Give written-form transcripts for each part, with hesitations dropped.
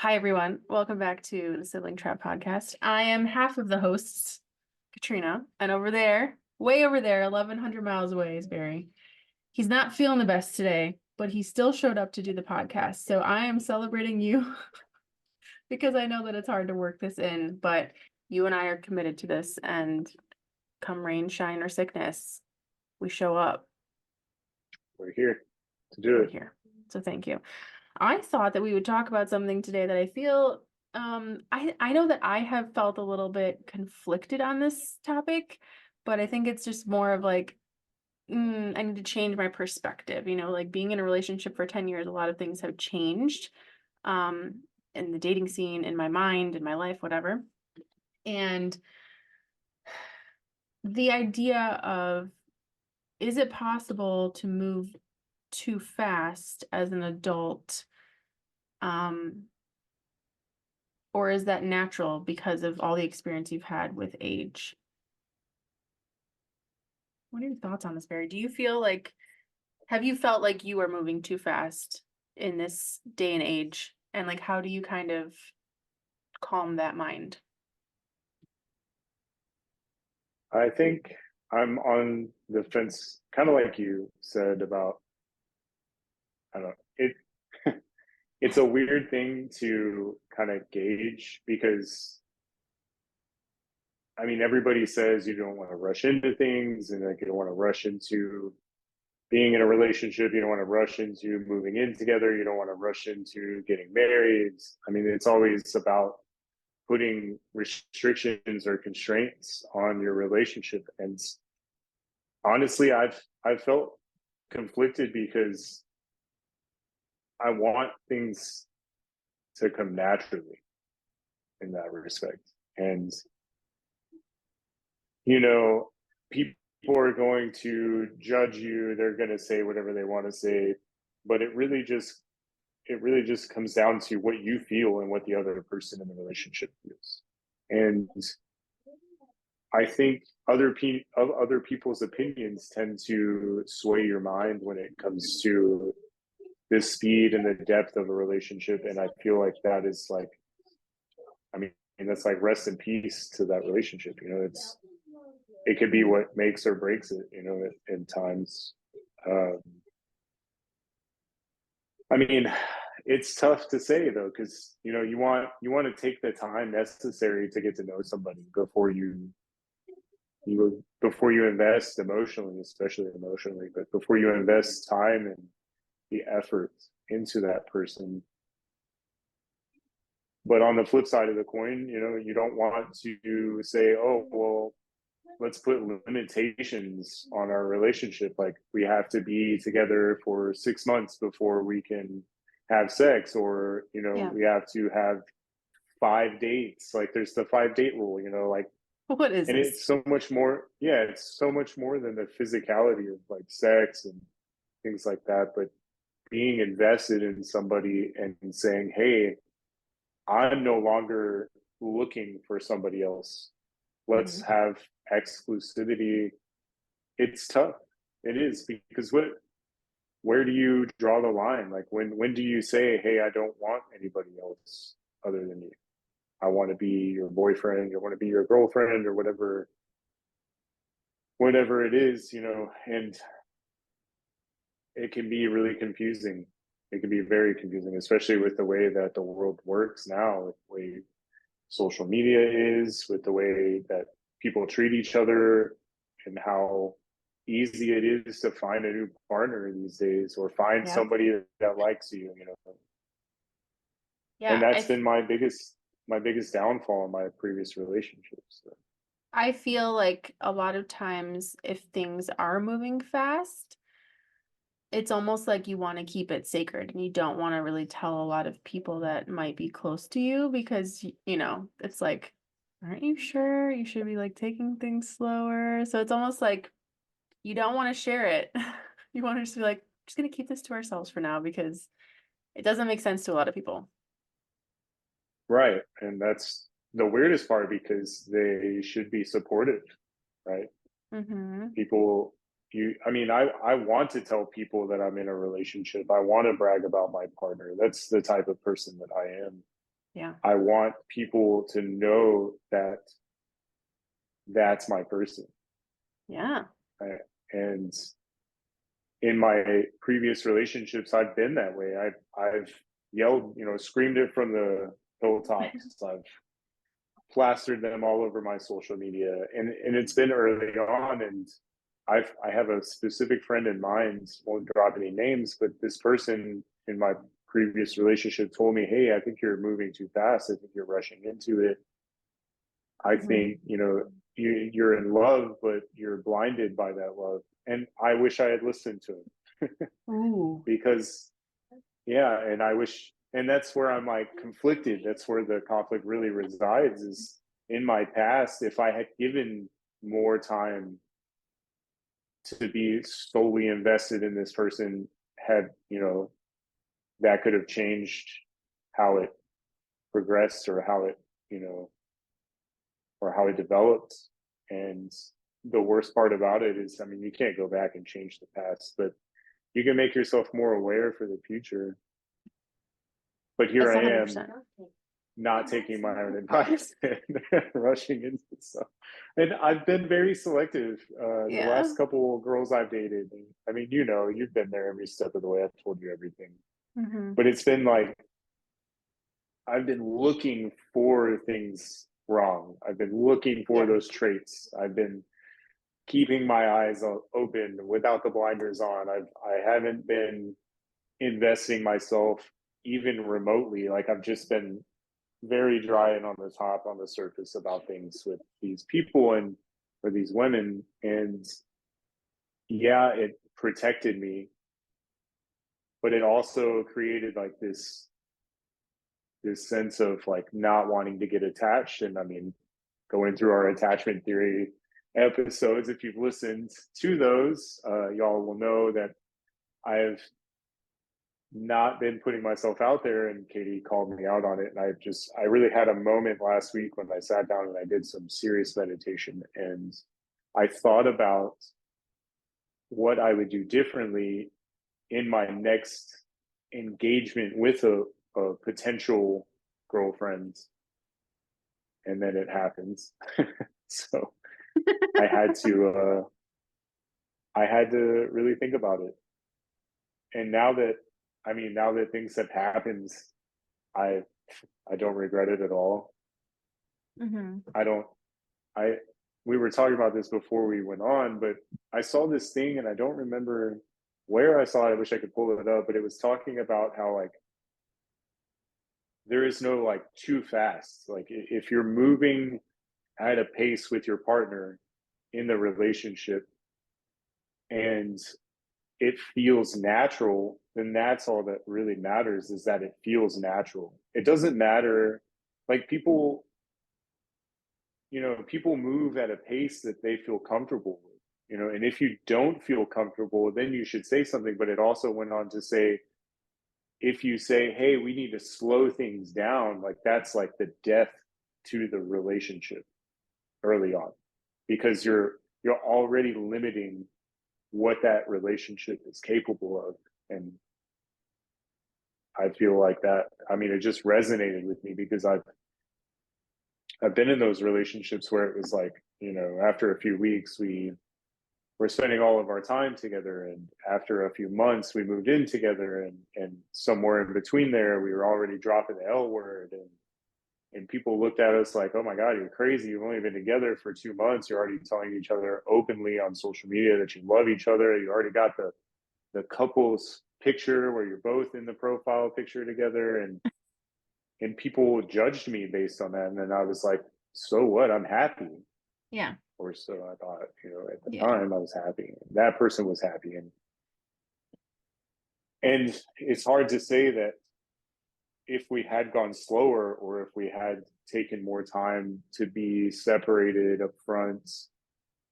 Hi, everyone. Welcome back to the Sibling Trap podcast. I am half of the hosts, Katrina, and over there, way over there, 1,100 miles away, is Barry. He's not feeling the best today, but he still showed up to do the podcast. So I am celebrating you because I know that it's hard to work this in, but you and I are committed to this, and come rain, shine, or sickness, we show up. We're here to do We're it. here. So thank you. I thought that we would talk about something today that I feel I know that I have felt a little bit conflicted on this topic, but I think it's just more of like I need to change my perspective. Like being in a relationship for 10 years, a lot of things have changed in the dating scene, in my mind, in my life, whatever. And the idea of, is it possible to move too fast as an adult? Or is that natural because of all the experience you've had with age? What are your thoughts on this, Barry? Have you felt like you are moving too fast in this day and age? And like, how do you kind of calm that mind? I think I'm on the fence, kind of like you said about, I don't know, it's a weird thing to kind of gauge because, I mean, everybody says you don't want to rush into things and like you don't want to rush into being in a relationship. You don't want to rush into moving in together. You don't want to rush into getting married. I mean, it's always about putting restrictions or constraints on your relationship. And honestly, I've felt conflicted because I want things to come naturally in that respect. And you know, people are going to judge you, they're going to say whatever they want to say, but it really just comes down to what you feel and what the other person in the relationship feels. And I think other people's opinions tend to sway your mind when it comes to the speed and the depth of a relationship. And I feel like that is like, I mean, that's like rest in peace to that relationship. It could be what makes or breaks it. At times. Um, I mean, it's tough to say though, because you want to take the time necessary to get to know somebody before you invest emotionally, especially emotionally, but before you invest time and the effort into that person. But on the flip side of the coin, you don't want to say, oh, well, let's put limitations on our relationship. Like we have to be together for 6 months before we can have sex, or, Yeah. we have to have 5 dates. Like there's the 5 date rule, like, What is and this? it's so much more. Yeah, it's so much more than the physicality of like sex and things like that. But being invested in somebody and saying, hey, I'm no longer looking for somebody else. Let's Mhm. have exclusivity. It's tough. It is, because where do you draw the line? Like when do you say, hey, I don't want anybody else other than you? I want to be your boyfriend, or want to be your girlfriend, or whatever it is, and it can be really confusing. It can be very confusing, especially with the way that the world works now, with the way social media is, with the way that people treat each other, and how easy it is to find a new partner these days, or find Yep. somebody that likes you. And Yeah, that's been my biggest downfall in my previous relationships. So. I feel like a lot of times if things are moving fast, it's almost like you want to keep it sacred and you don't want to really tell a lot of people that might be close to you because, it's like, aren't you sure you should be like taking things slower? So it's almost like you don't want to share it. You want to just be like, just gonna keep this to ourselves for now because it doesn't make sense to a lot of people. Right. And that's the weirdest part, because they should be supportive, right? Mm-hmm. People, I mean, I want to tell people that I'm in a relationship. I want to brag about my partner. That's the type of person that I am. Yeah. I want people to know that that's my person. Yeah. I, and in my previous relationships, I've been that way. I've yelled, screamed it from the hilltops. I've plastered them all over my social media, and it's been early on. And I have a specific friend in mind. Won't drop any names, but this person in my previous relationship told me, "Hey, I think you're moving too fast. I think you're rushing into it. I Mhm. think you're in love, but you're blinded by that love." And I wish I had listened to him Ooh. because yeah, and I wish, and that's where I'm like conflicted. That's where the conflict really resides, is in my past. If I had given more time to be solely invested in this person, had, that could have changed how it progressed, or how it, you know, or how it developed. And the worst part about it is, I mean, you can't go back and change the past, but you can make yourself more aware for the future. But here That's I am, 100%. not taking my own advice and rushing into stuff. And I've been very selective. The Yeah. last couple of girls I've dated, I mean, you've been there every step of the way. I've told you everything. Mhm. But it's been like, I've been looking for things wrong. I've been looking for Yeah. those traits. I've been keeping my eyes open without the blinders on. I haven't been investing myself even remotely. Like, I've just been very dry and on the top, on the surface about things with these people and or these women. And yeah, it protected me, but it also created like this sense of like not wanting to get attached. And I mean, going through our attachment theory episodes, if you've listened to those, y'all will know that I've not been putting myself out there, and Katie called me out on it. And I really had a moment last week when I sat down and I did some serious meditation, and I thought about what I would do differently in my next engagement with a potential girlfriend. And then it happens. So I had to really think about it. And now that things have happened, I I don't regret it at all. Mhm. I don't I We were talking about this before we went on, but I saw this thing and I don't remember where I saw it. I wish I could pull it up, but it was talking about how like there is no like too fast. Like, if you're moving at a pace with your partner in the relationship and it feels natural, then that's all that really matters, is that it feels natural. It doesn't matter, like, people move at a pace that they feel comfortable with, and if you don't feel comfortable, then you should say something. But it also went on to say, if you say, hey, we need to slow things down, like, that's like the death to the relationship early on, because you're already limiting what that relationship is capable of. And I feel like that, I mean, it just resonated with me because I've been in those relationships where it was like, after a few weeks we were spending all of our time together, and after a few months we moved in together, and somewhere in between there we were already dropping the L word, and people looked at us like, oh my God, you're crazy. You've only been together for 2 months. You're already telling each other openly on social media that you love each other. You already got the couple's picture where you're both in the profile picture together. And people judged me based on that. And then I was like, so what? I'm happy. Yeah. Or so I thought, at the Yeah. time I was happy. That person was happy. And it's hard to say that if we had gone slower, or if we had taken more time to be separated up front,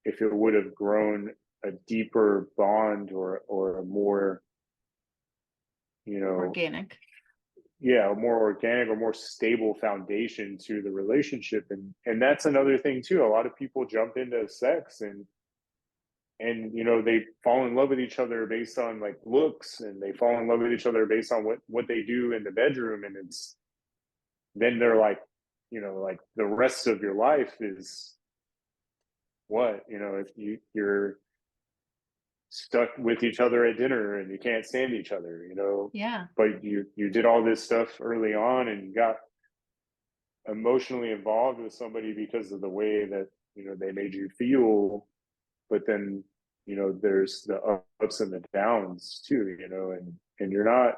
if it would have grown a deeper bond, or a more, you know, Organic. yeah, a more organic or more stable foundation to the relationship. And that's another thing too. A lot of people jump into sex, and they fall in love with each other based on like looks, and they fall in love with each other based on what they do in the bedroom. And then they're like, like the rest of your life is what, if you're stuck with each other at dinner and you can't stand each other, Yeah. but you did all this stuff early on and you got emotionally involved with somebody because of the way that, they made you feel. But then, there's the ups and the downs too, and you're not,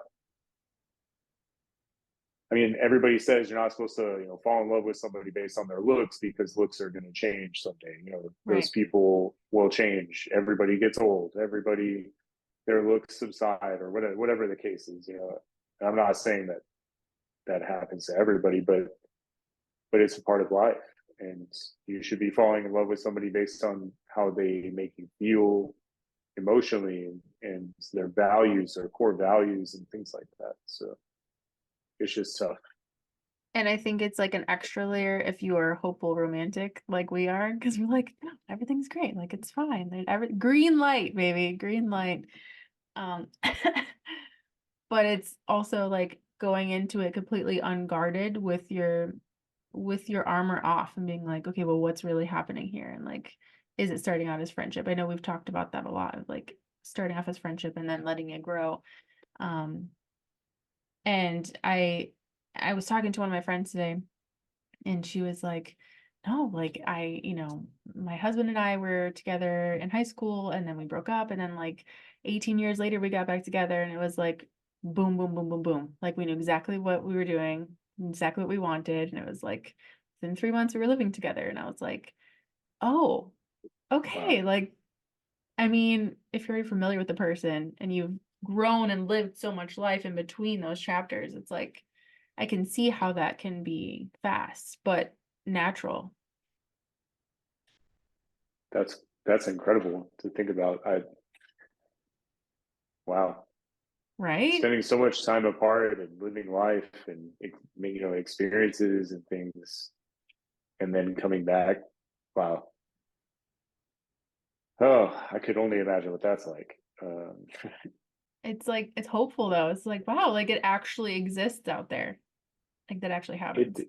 I mean, everybody says you're not supposed to, fall in love with somebody based on their looks because looks are going to change someday. Those Right. people will change. Everybody gets old. Everybody, their looks subside, or whatever the case is. And I'm not saying that that happens to everybody, but it's a part of life, and you should be falling in love with somebody based on how they make you feel emotionally, and their values, their core values, and things like that. So it's just tough. And I think it's like an extra layer if you are a hopeful romantic like we are, because we're like, no, everything's great, like it's fine. Green light, baby, green light. Um, but it's also like going into it completely unguarded with your armor off and being like, okay, well, what's really happening here? And like, is it starting out as friendship? I know we've talked about that a lot of like starting off as friendship and then letting it grow. Um, and I was talking to one of my friends today, and she was like, no, like my husband and I were together in high school and then we broke up, and then like 18 years later we got back together, and it was like boom, boom, boom, boom, boom. Like we knew exactly what we were doing, exactly what we wanted. And it was like within 3 months we were living together. And I was like, oh, okay. Wow. Like, I mean, if you're already familiar with the person and you've grown and lived so much life in between those chapters, it's like I can see how that can be fast, but natural, That's incredible to think about. Wow. right? Spending so much time apart and living life and, experiences and things, and then coming back. Wow. Oh, I could only imagine what that's like. It's like it's hopeful though. It's like, wow, like it actually exists out there. Like that actually it happens.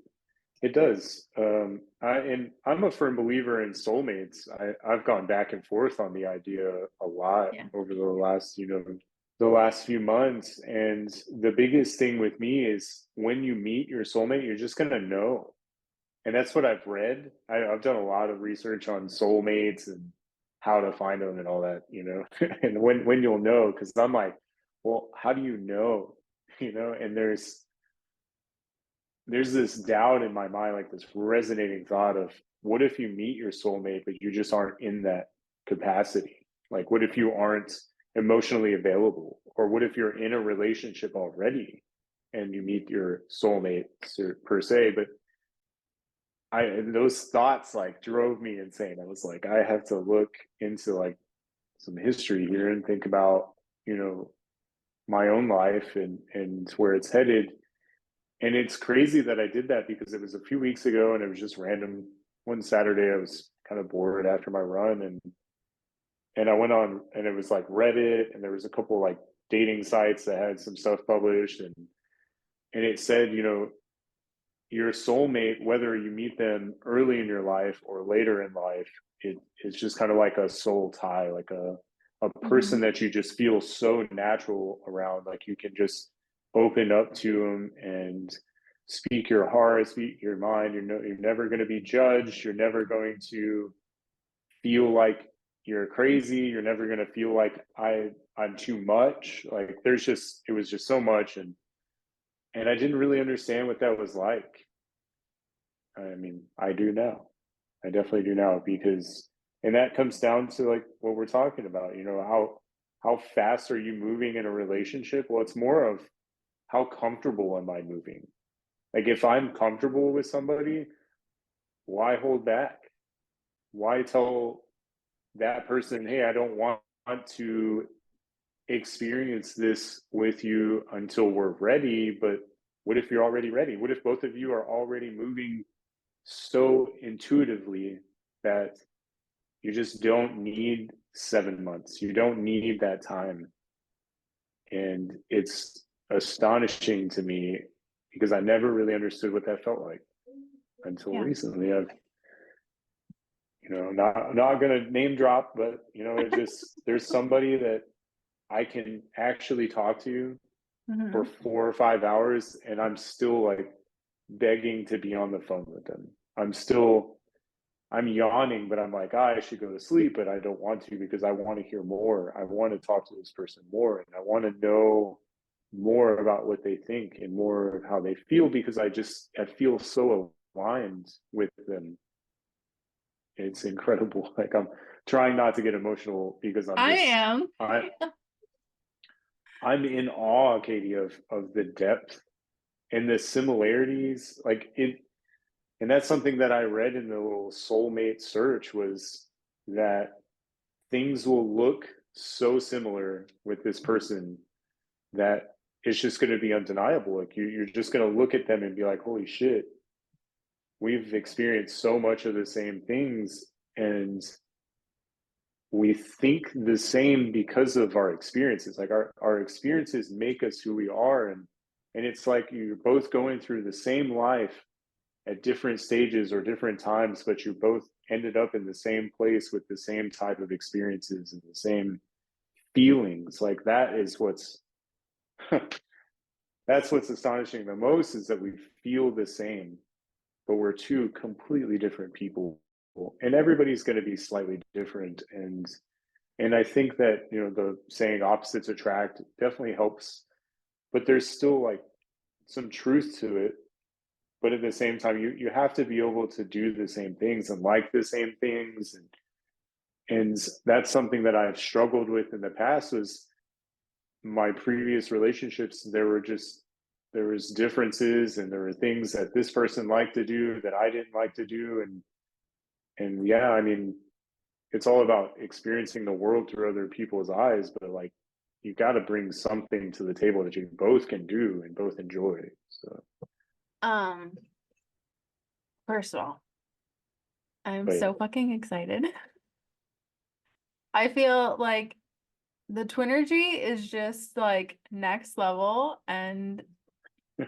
it does. I'm a firm believer in soulmates. I've gone back and forth on the idea a lot Yeah. over the last few months. And the biggest thing with me is when you meet your soulmate, you're just gonna know. And that's what I've read. I've done a lot of research on soulmates and how to find them and all that, and when you'll know, because I'm like, well, how do you know? And there's this doubt in my mind, like this resonating thought of, what if you meet your soulmate, but you just aren't in that capacity? Like, what if you aren't emotionally available? Or what if you're in a relationship already and you meet your soulmate per se, but those thoughts like drove me insane. I was like, I have to look into like some history here and think about, my own life and where it's headed. And it's crazy that I did that because it was a few weeks ago and it was just random. One Saturday I was kind of bored after my run, and I went on, and it was like Reddit, and there was a couple like dating sites that had some stuff published, and it said, your soulmate, whether you meet them early in your life or later in life, it's just kind of like a soul tie, like a person Hmm. that you just feel so natural around. Like you can just open up to them and speak your heart, speak your mind. You're never going to be judged. You're never going to feel like you're crazy. You're never going to feel like I'm too much. Like it was just so much, and I didn't really understand what that was like. I mean, I do now. I definitely do now, because, and that comes down to like what we're talking about, how fast are you moving in a relationship? Well, it's more of how comfortable am I moving? Like if I'm comfortable with somebody, why hold back? Why tell that person, hey, I don't want to experience this with you until we're ready? But what if you're already ready? What if both of you are already moving so intuitively that you just don't need 7 months? You don't need that time. And it's astonishing to me because I never really understood what that felt like until Yeah. recently. I've, not gonna name drop, but it just there's somebody that I can actually talk to for Hmm. 4 or 5 hours, and I'm still like begging to be on the phone with them. I'm yawning, but I'm like, I should go to sleep, but I don't want to because I want to hear more. I want to talk to this person more, and I want to know more about what they think and more of how they feel because I feel so aligned with them. It's incredible. Like I'm trying not to get emotional because I am. I'm in awe, Katie, of the depth and the similarities. Like it, and that's something that I read in the little soulmate search was that things will look so similar with this person that it's just going to be undeniable. Like you're just going to look at them and be like, holy shit, we've experienced so much of the same things. And we think the same because of our experiences. Like our experiences make us who we are. And it's like you're both going through the same life at different stages or different times, but you both ended up in the same place with the same type of experiences and the same feelings. Like that is what's that's what's astonishing the most is that we feel the same, but we're two completely different people. And everybody's going to be slightly different. And I think that, the saying opposites attract definitely helps, but there's still like some truth to it. But at the same time, you have to be able to do the same things and like the same things. And that's something that I've struggled with in the past was my previous relationships. There was differences and there were things that this person liked to do that I didn't like to do. And yeah, I mean, it's all about experiencing the world through other people's eyes, but like you got to bring something to the table that you both can do and both enjoy. So, Um, First of all, I'm but so fucking excited. I feel like the Twinergy is just like next level, and yeah.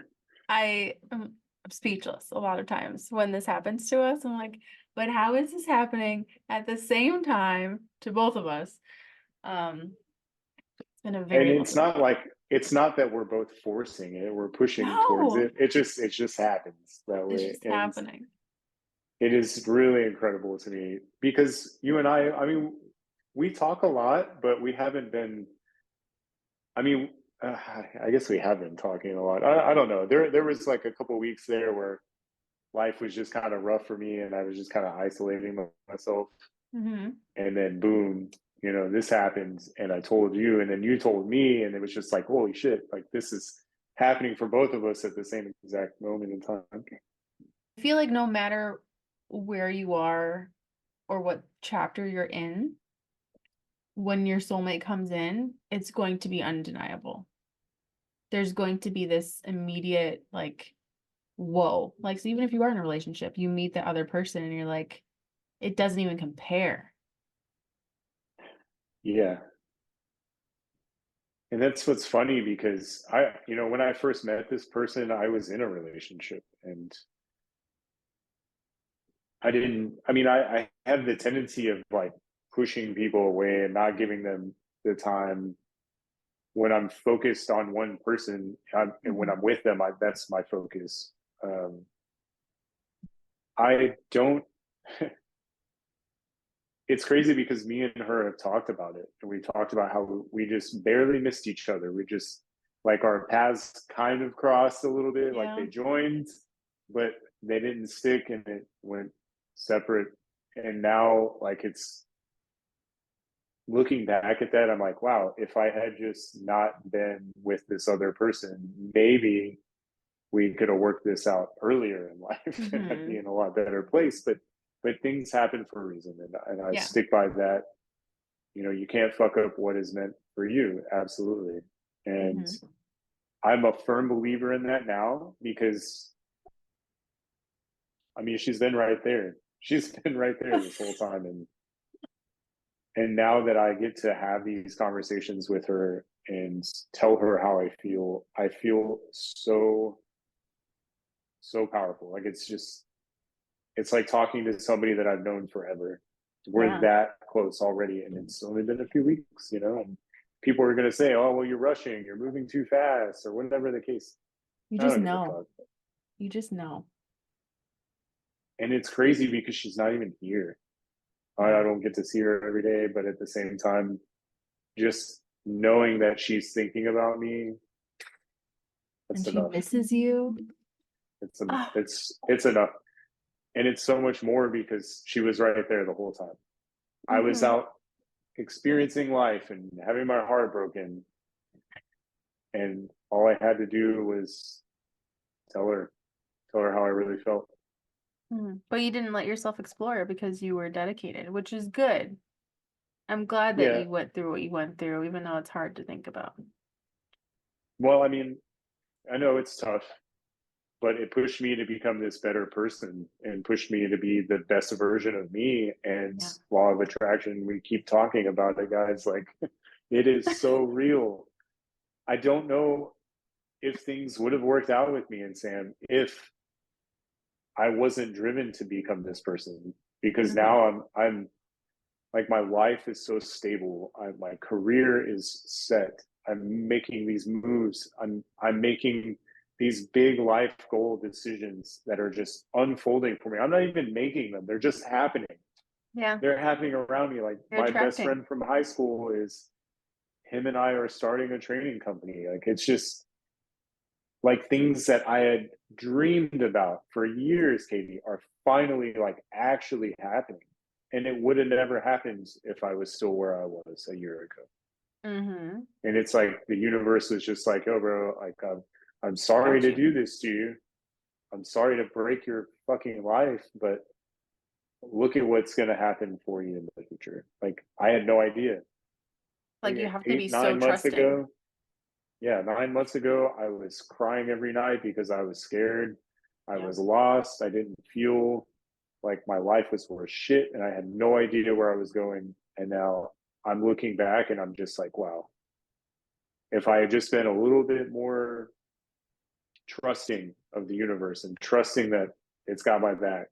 I'm speechless a lot of times when this happens to us. I'm like, but how is this happening at the same time to both of us? It's been a And very it's lovely. not like it's not that we're both forcing it, we're pushing towards No, it. It just happens that it's way. just And happening. it is really incredible to me because you and I mean, we talk a lot, but we haven't been, I mean, I guess we have been talking a lot. I don't know. There was like a couple of weeks there where life was just kind of rough for me and I was just kind of isolating myself. Hmm. And then boom, this happens and I told you and then you told me and it was just like, holy shit, like this is happening for both of us at the same exact moment in time. I feel like no matter where you are or what chapter you're in, when your soulmate comes in, it's going to be undeniable. There's going to be this immediate, like, whoa. Like, so even if you are in a relationship, you meet the other person and you're like, it doesn't even compare. Yeah. And that's what's funny because when I first met this person, I was in a relationship and I have the tendency of like pushing people away and not giving them the time when I'm focused on one person and when Mhm. I'm with them, that's my focus. Um, I don't, it's crazy because me and her have talked about it and we talked about how we just barely missed each other. We just like our paths kind of crossed a little bit, like Yeah. they joined, but they didn't stick and it went separate. And now, like, it's looking back at that, I'm like, wow, if I had just not been with this other person, maybe we could have worked this out earlier in life and I'd be Hmm. in a lot better place. But things happen for a reason, and I Yeah. stick by that. You can't fuck up what is meant for you, absolutely. And Hmm. I'm a firm believer in that now because I mean she's been right there. She's been right there this whole time, and now that I get to have these conversations with her and tell her how I feel so so powerful. Like it's like talking to somebody that I've known forever. We're Yeah. that close already, and it's only been a few weeks, And people are going to say, "Oh, well, you're rushing, you're moving too fast," or whatever the case. You I just don't give a know. fuck. You just know. And it's crazy because she's not even here. I Yeah. don't get to see her every day, but at the same time, just knowing that she's thinking about me, And that's she enough. misses you. It's Ah. it's enough, and it's so much more because she was right there the whole time. I was Mhm. out experiencing life and having my heart broken, and all I had to do was tell her, tell her how I really felt. But you didn't let yourself explore because you were dedicated, which is good. I'm glad that Yeah. you went through what you went through, even though it's hard to think about. Well, I mean, I know it's tough, but it pushed me to become this better person and pushed me to be the best version of me. And Yeah. law of attraction, we keep talking about it, guys. Like, it is so real. I don't know if things would have worked out with me and Sam if I wasn't driven to become this person, because Hmm. now I'm like, my life is so stable. My career is set. I'm making these moves. I'm making these big life goal decisions that are just unfolding for me. I'm not even making them. They're just happening. Yeah. They're happening around me. Like, You're my best attracting. friend from high school is him and I are starting a training company. Like, it's just like things that I had dreamed about for years, Katie, are finally like actually happening. And it would have never happened if I was still where I was a year ago. Hmm. And it's like the universe is just like, "Oh, bro, like I'm sorry Got to you. do this to you. I'm sorry to break your fucking life, but look at what's going to happen for you in the future." Like, I had no idea. Like you Like have to be eight, so 9 months trusting. ago, yeah, 9 months ago, I was crying every night because I was scared. I Yeah. was lost. I didn't feel like my life was worth shit, and I had no idea where I was going. And now I'm looking back and I'm just like, wow, if I had just been a little bit more trusting of the universe and trusting that it's got my back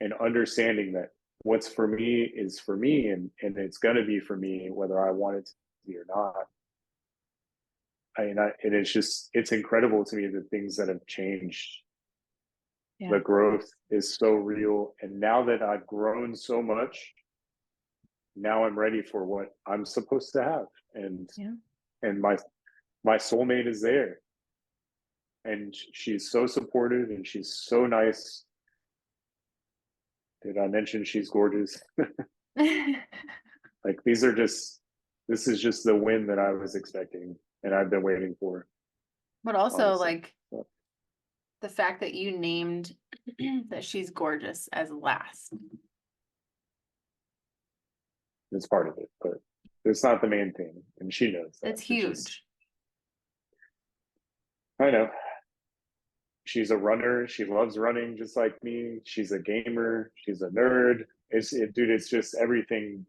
and understanding that what's for me is for me, and it's going to be for me whether I want it to be or not. And it's just, it's incredible to me the things that have changed. The Yeah. growth is so real. And now that I've grown so much, now I'm ready for what I'm supposed to have. And Yeah. and my soulmate is there. And she's so supportive and she's so nice. Did I mention she's gorgeous? Like, this is just the win that I was expecting and I've been waiting for, But also honestly. like So the fact that you named that she's gorgeous as last. it's part of it, but it's not the main thing. And she knows that. It's It's just, huge. I know. She's a runner. She loves running just like me. She's a gamer. She's a nerd. Dude, it's just everything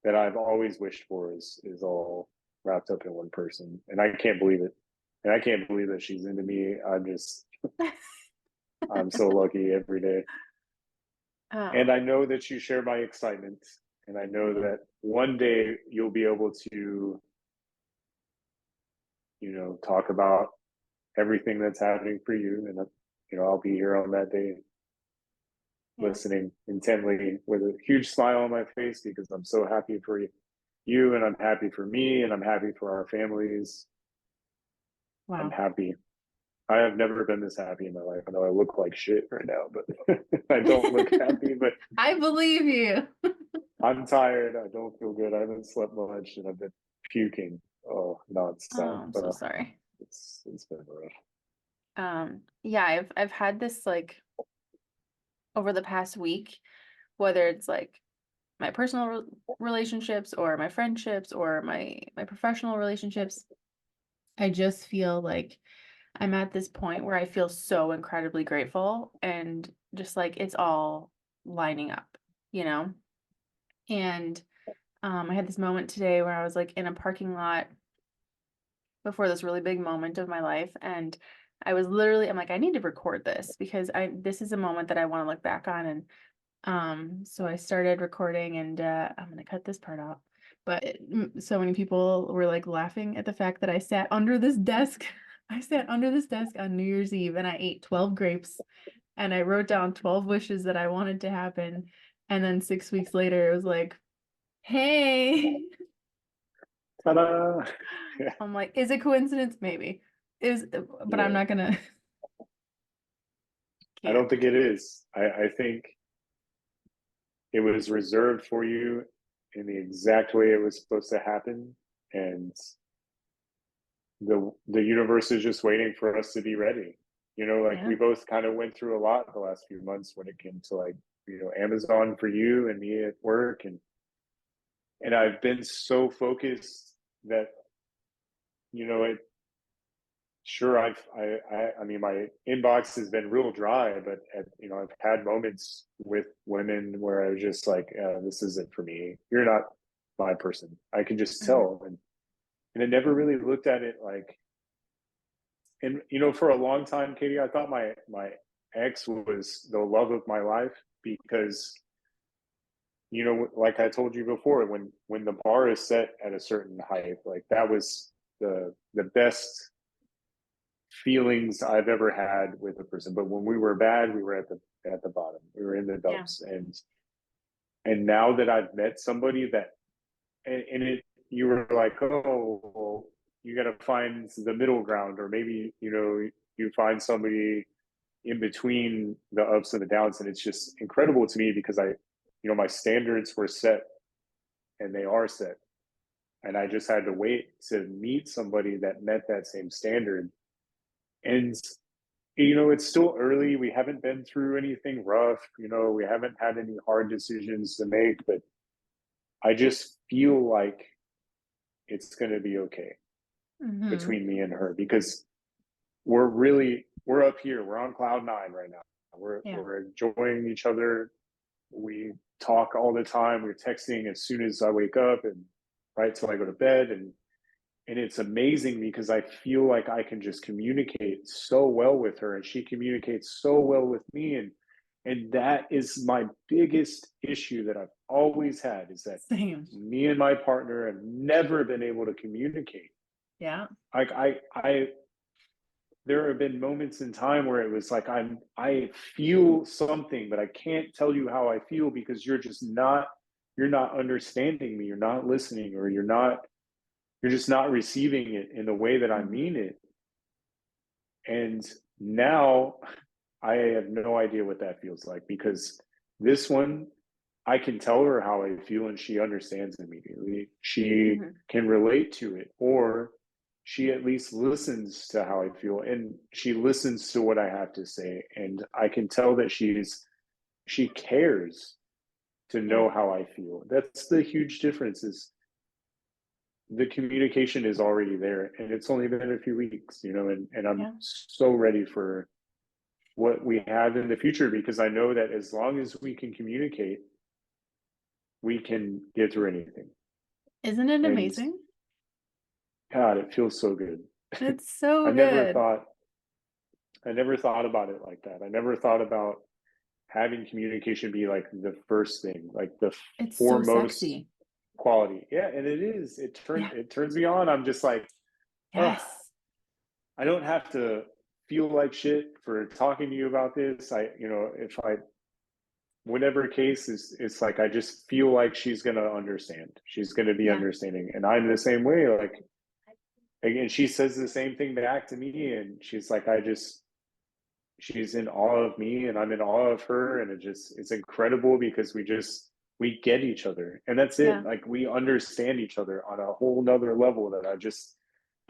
that I've always wished for is all wrapped up in one person. And I can't believe it. And I can't believe that she's into me. I'm so lucky every day. And Oh, I know that you share my excitement. And I know that one day you'll be able to, talk about everything that's happening for you. And, I'll be here on that day yeah. listening intently with a huge smile on my face because I'm so happy for you, and I'm happy for me, and I'm happy for our families. I'm Wow. happy. I have never been this happy in my life. I know I look like shit right now, but I don't look happy, but I believe you. I'm tired. I don't feel good. I haven't slept much and I've been puking. Oh, Oh, nonstop. I'm so sorry. It's been rough. Yeah, I've had this like over the past week, whether it's like my personal relationships or my friendships or my professional relationships. I just feel like I'm at this point where I feel so incredibly grateful and just like it's all lining up, you know? And I had this moment today where I was like in a parking lot before this really big moment of my life, and I was literally, I'm like, I need to record this because this is a moment that I want to look back on. And so I started recording, and I'm gonna cut this part out. But so many people were like laughing at the fact that I sat under this desk. I sat under this desk on New Year's Eve and I ate 12 grapes and I wrote down 12 wishes that I wanted to happen. And then 6 weeks later, it was like, hey. Ta-da! Yeah. I'm like, is it coincidence? Maybe. But I'm Yeah. not gonna I can't. don't think it is. I think it was reserved for you in the exact way it was supposed to happen, and the universe is just waiting for us to be ready. Like Yeah. we both kind of went through a lot the last few months when it came to like Amazon for you and me at work, and I've been so focused that it sure I mean my inbox has been real dry, but I've had moments with women where I was just like, this isn't for me, you're not my person, I can just Mhm. tell. And I never really looked at it like, and for a long time, Katie, I thought my ex was the love of my life because like I told you before, when the bar is set at a certain height, like that was the best feelings I've ever had with a person. But when we were bad, we were at the bottom. We were in the Yeah. dumps. And now that I've met somebody that, and it you were like, oh, well, you got to find the middle ground, or maybe you find somebody in between the ups and the downs. And it's just incredible to me because my standards were set, and they are set, and I just had to wait to meet somebody that met that same standard. And it's still early. We haven't been through anything rough. We haven't had any hard decisions to make, but I just feel like it's going to be okay Hmm. between me and her, because we're up here. We're on cloud nine right now. Yeah. We're enjoying each other. We talk all the time. We're texting as soon as I wake up and right till I go to bed. And it's amazing because I feel like I can just communicate so well with her, and she communicates so well with me. And that is my biggest issue that I've always had, is that Same. me and my partner have never been able to communicate. Yeah. Like I there have been moments in time where it was like I feel something, but I can't tell you how I feel because you're not understanding me, you're not listening, or you're just not receiving it in the way that I Mhm. mean it. And now I have no idea what that feels like, because this one, I can tell her how I feel and she understands immediately. She Mhm. can relate to it, or she at least listens to how I feel, and she listens to what I have to say. And I can tell that she cares to Yeah. know how I feel. That's the huge difference, is the communication is already there, and it's only been a few weeks, and I'm Yeah. so ready for what we have in the future, because I know that as long as we can communicate, we can get through anything. Isn't it And amazing? God, it feels so good. It's I so never good. thought I never thought about it like that. I never thought about having communication be like the first thing, like the It's so foremost sexy. quality. Yeah, and it is. Yeah. It turns me on. I'm just like, oh, Yes. I don't have to feel like shit for talking to you about this. If I whatever case is, it's like I just feel like she's gonna understand. She's gonna be Yeah. understanding, and I'm the same way. Like, again, she says the same thing back to me, and she's like, she's in awe of me, and I'm in awe of her, and it's incredible because we get each other, and that's it. Yeah. Like, we understand each other on a whole nother level that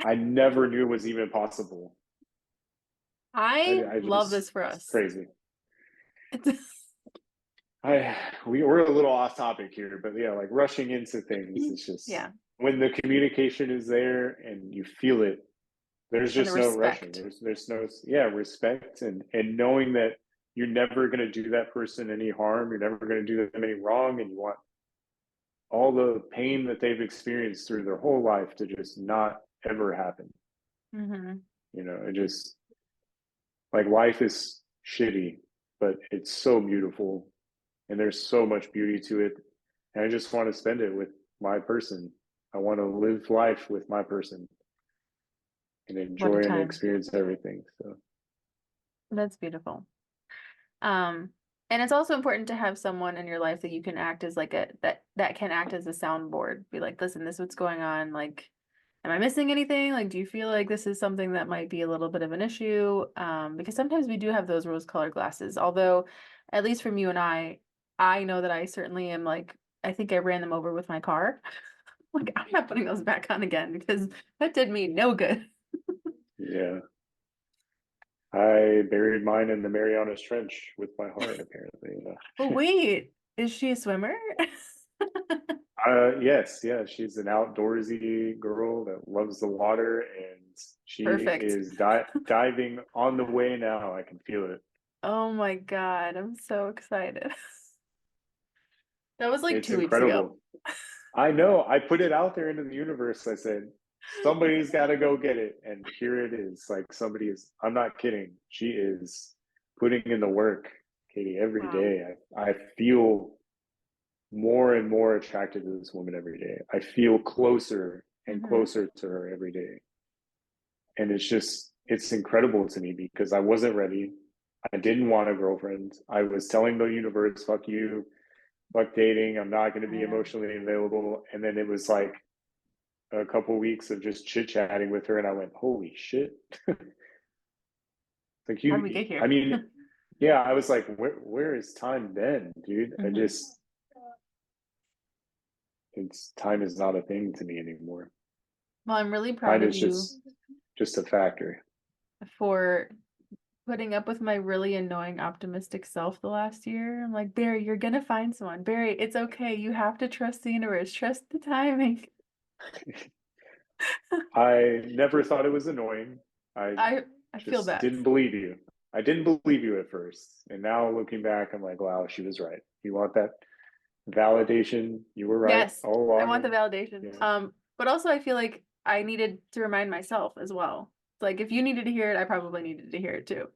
I never knew was even possible. I I love just this for It's us. crazy. It's We're a little off topic here, but yeah, like rushing into things, it's just yeah. when the communication is there and you feel it, there's And the just no rushing. respect. There's no, yeah, respect, and knowing that you're never going to do that person any harm, you're never going to do them any wrong, and you want all the pain that they've experienced through their whole life to just not ever happen. Hmm. It just like life is shitty, but it's so beautiful and there's so much beauty to it. And I just want to spend it with my person. I want to live life with my person and What a enjoy and time. experience everything. So That's beautiful. Um, and it's also important to have someone in your life that you can act as like that can act as a soundboard. Be like, listen, this is what's going on. Like, am I missing anything? Like, do you feel like this is something that might be a little bit of an issue? Because sometimes we do have those rose-colored glasses. Although, at least from you and I know that I certainly am like, I think I ran them over with my car. Like, I'm not putting those back on again because that did me no good. yeah, I buried mine in the Marianas Trench with my heart, apparently. Well, wait, is she a swimmer? Yes, yeah, she's an outdoorsy girl that loves the water, and she Perfect. is diving on the way now. I can feel it. Oh my God, I'm so excited. That was like It's 2 weeks ago. incredible. I know. I put it out there into the universe. I said, somebody's got to go get it. And here it is. Like somebody is, I'm not kidding. She is putting in the work, Katie, every Wow. day. I feel more and more attracted to this woman every day. I feel closer and Hmm. closer to her every day. And it's incredible to me because I wasn't ready. I didn't want a girlfriend. I was telling the universe, fuck you, fuck dating. I'm not going to I be know. emotionally available. And then it was like a couple weeks of just chit chatting with her. And I went, holy shit. Like How did we you, get I here? mean, yeah, I was like, where is time then, dude? Hmm. It's time is not a thing to me anymore. Well, I'm really proud Time of is you just a factor. for putting up with my really annoying optimistic self the last year. I'm like, Barry, you're gonna find someone. Barry, it's okay. You have to trust the universe, trust the timing. I never thought it was annoying. I I I feel just bad. didn't believe you. I didn't believe you at first. And now looking back, I'm like, wow, she was right. You want that validation? You were right Yes, all I along. want the And validation. yeah. But also I feel like I needed to remind myself as well. It's like if you needed to hear it, I probably needed to hear it too.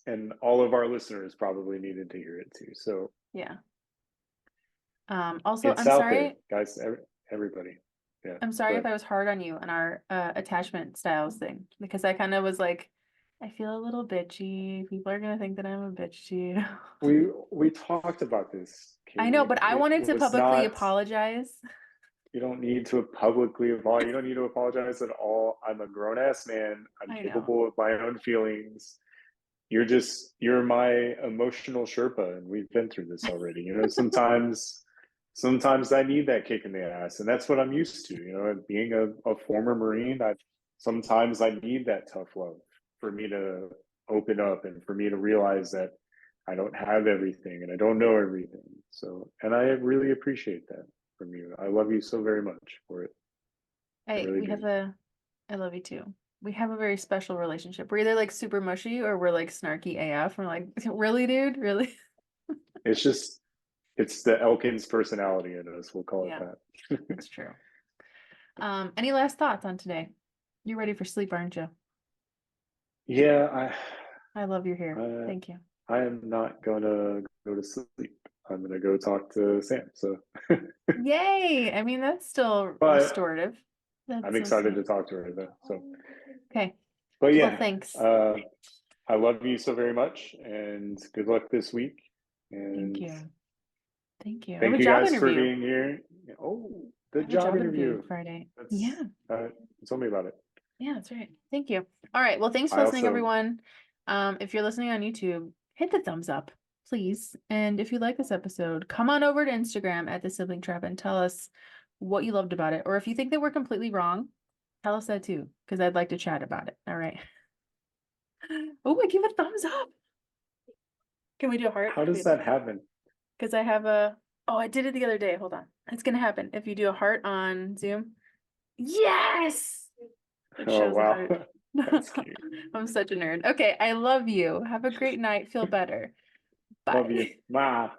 And all of our listeners probably needed to hear it too. So Yeah. Also, it's out there, guys. Everybody. Yeah. I'm sorry if But I was hard on you on our attachment styles thing because I kind of was like, I feel a little bitchy. People are gonna think that I'm a bitch to you. we talked about this, I know, Katie. but I It wanted to was publicly not. apologize. You don't need to publicly apologize. You don't need to apologize at all. I'm a grown ass man. I'm I know. capable of my own feelings. You're my emotional Sherpa, and we've been through this already. Sometimes I need that kick in the ass, and that's what I'm used to. Being a former Marine, I sometimes I need that tough love for me to open up and for me to realize that I don't have everything and I don't know everything. So, and I really appreciate that from you. I love you so very much for it. I I really we do. have a I love you too. We have a very special relationship. We're either like super mushy or we're like snarky AF. We're like, really, dude? Really? It's just it's the Elkins personality in us. We'll call it Yeah, that. that's true. Any last thoughts on today? You're ready for sleep, aren't you? Yeah, I love your hair. I Thank you. I am not gonna go to sleep. I'm gonna go talk to Sam. So, Yay! I mean, that's still but restorative. I'm That's so excited sweet. to talk to her though. So, Okay. but Well, yeah, thanks. I love you so very much, and good luck this week. Thank And you. Thank you. I have thank a you job guys for interview. being here. Oh, I the have a job job interview interview. Friday. That's Yeah. tell me about it. Yeah, that's right. Thank you. All right. Well, thanks for I listening, also everyone. If you're listening on YouTube, hit the thumbs up, please. And if you like this episode, come on over to Instagram at the Sibling Trap and tell us what you loved about it. Or if you think that we're completely wrong, tell us that too, because I'd like to chat about it. All right. Oh, I give a thumbs up. Can we do a heart? how does that happen? Because I have a, oh, I did it the other day. Hold on. It's gonna happen. If you do a heart on Zoom. Yes! It Oh shows a wow, heart. that's cute. I'm such a nerd. Okay, I love you. Have a great night. Feel better. Love you. Bye. Bye.